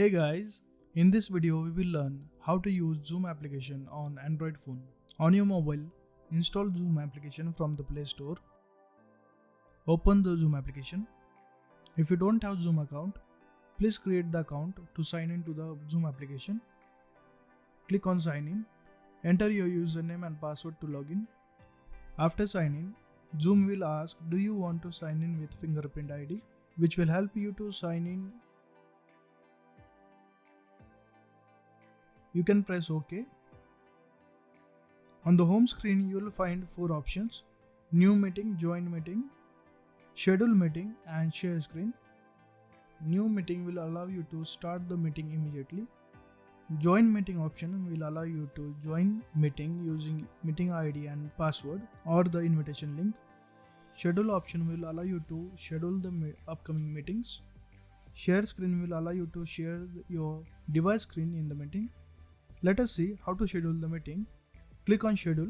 Hey guys, in this video we will learn how to use Zoom application on Android phone. On your mobile, install Zoom application from the Play Store. Open the Zoom application. If you don't have Zoom account, please create the account to sign in to the Zoom application. Click on sign in. Enter your username and password to login. After sign in, Zoom will ask, do you want to sign in with fingerprint ID, which will help you to sign in. You can press OK. On the home screen, you will find 4 options: New Meeting, Join Meeting, Schedule Meeting and Share Screen. New Meeting will allow you to start the meeting immediately. Join Meeting option will allow you to join meeting using meeting ID and password or the invitation link. Schedule option will allow you to schedule the upcoming meetings. Share Screen will allow you to share your device screen in the meeting. Let us see how to schedule the meeting. Click on Schedule.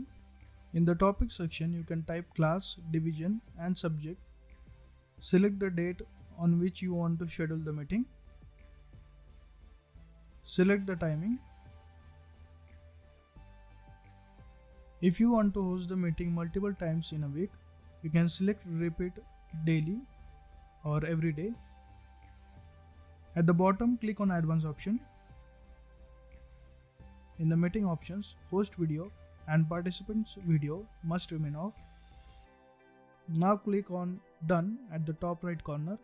In the topic section, you can type class, division and subject. Select the date on which you want to schedule the meeting. Select the timing. If you want to host the meeting multiple times in a week, you can select repeat daily or every day. At the bottom, click on Advanced option. In the meeting options, host video and participants video must remain off. Now click on Done at the top right corner.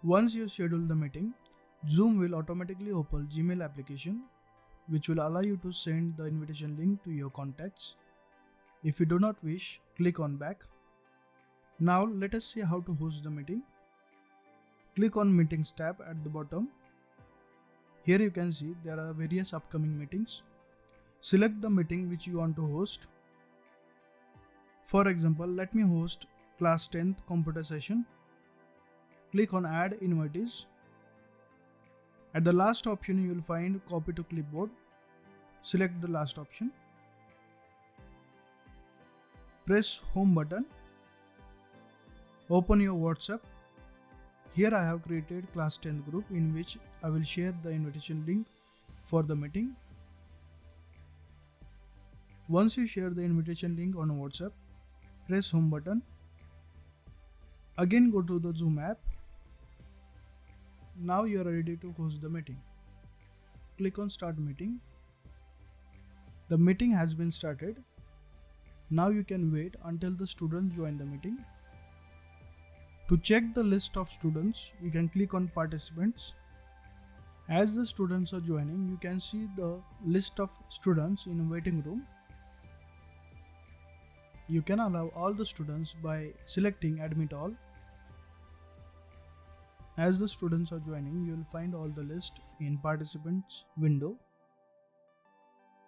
Once you schedule the meeting, Zoom will automatically open Gmail application, which will allow you to send the invitation link to your contacts. If you do not wish, click on Back. Now let us see how to host the meeting. Click on Meetings tab at the bottom. Here you can see there are various upcoming meetings. Select the meeting which you want to host. For example, let me host class 10th computer session. Click on Add Invitees. At the last option you will find Copy to Clipboard. Select the last option. Press Home button. Open your WhatsApp. Here I have created class 10th group in which I will share the invitation link for the meeting. Once you share the invitation link on WhatsApp, press Home button. Again go to the Zoom app. Now you are ready to host the meeting. Click on Start Meeting. The meeting has been started. Now you can wait until the students join the meeting. To check the list of students, you can click on Participants. As the students are joining, you can see the list of students in waiting room. You can allow all the students by selecting Admit All. As the students are joining, you will find all the list in Participants window.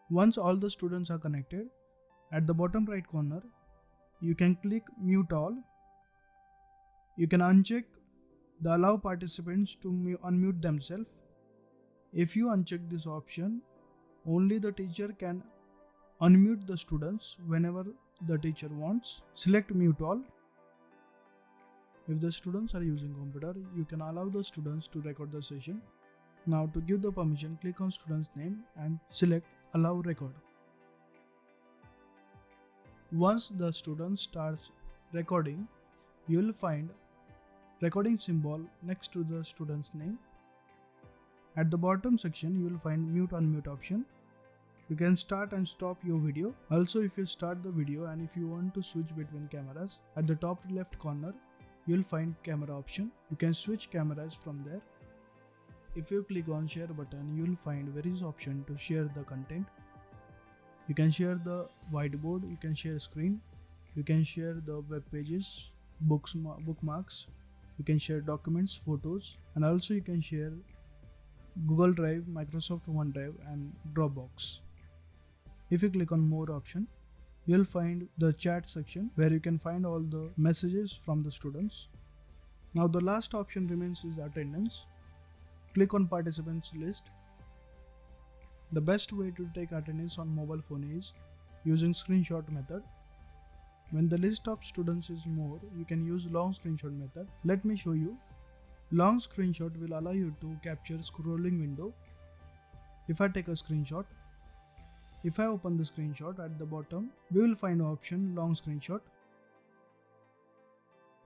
Once all the students are connected, at the bottom right corner, you can click Mute All. You can uncheck the Allow Participants to unmute themselves. If you uncheck this option, only the teacher can unmute the students whenever the teacher wants. Select Mute All. If the students are using computer, you can allow the students to record the session. Now to give the permission, click on student's name and select Allow Record. Once the student starts recording, you will find recording symbol next to the student's name. At the bottom section, you will find Mute Unmute option. You can start and stop your video. Also, if you start the video and if you want to switch between cameras, at the top left corner, you will find camera option. You can switch cameras from there. If you click on Share button, you will find various options to share the content. You can share the whiteboard, you can share screen, you can share the web pages, bookmarks, you can share documents, photos, and also you can share Google Drive, Microsoft OneDrive and Dropbox. If you click on More option, you will find the chat section where you can find all the messages from the students. Now the last option remains is attendance. Click on Participants list. The best way to take attendance on mobile phone is using screenshot method. When the list of students is more, you can use long screenshot method. Let me show you. Long screenshot will allow you to capture scrolling window. If I take a screenshot, if I open the screenshot, at the bottom, we will find option long screenshot.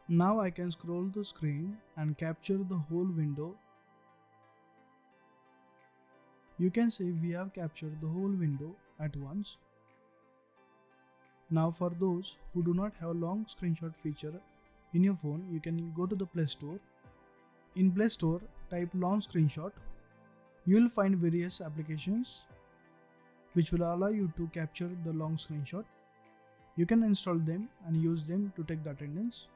Now I can scroll the screen and capture the whole window. You can see we have captured the whole window at once. Now for those who do not have long screenshot feature in your phone, you can go to the Play Store. In Play Store, type long screenshot. You will find various applications which will allow you to capture the long screenshot. You can install them and use them to take the attendance.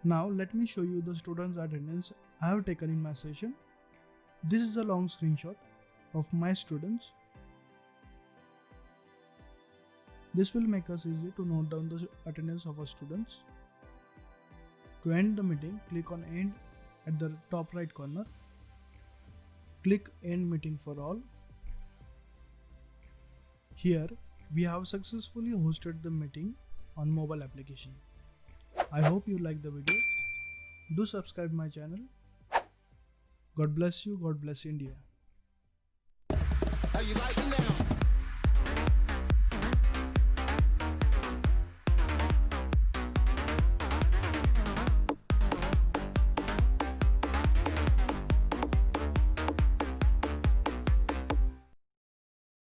Now let me show you the students' attendance I have taken in my session. This is a long screenshot of my students. This will make us easy to note down the attendance of our students. To end the meeting, click on End at the top right corner. Click End Meeting for all. Here we have successfully hosted the meeting on mobile application. I hope you like the video. Do subscribe my channel. God bless you. God bless India. How you like it now?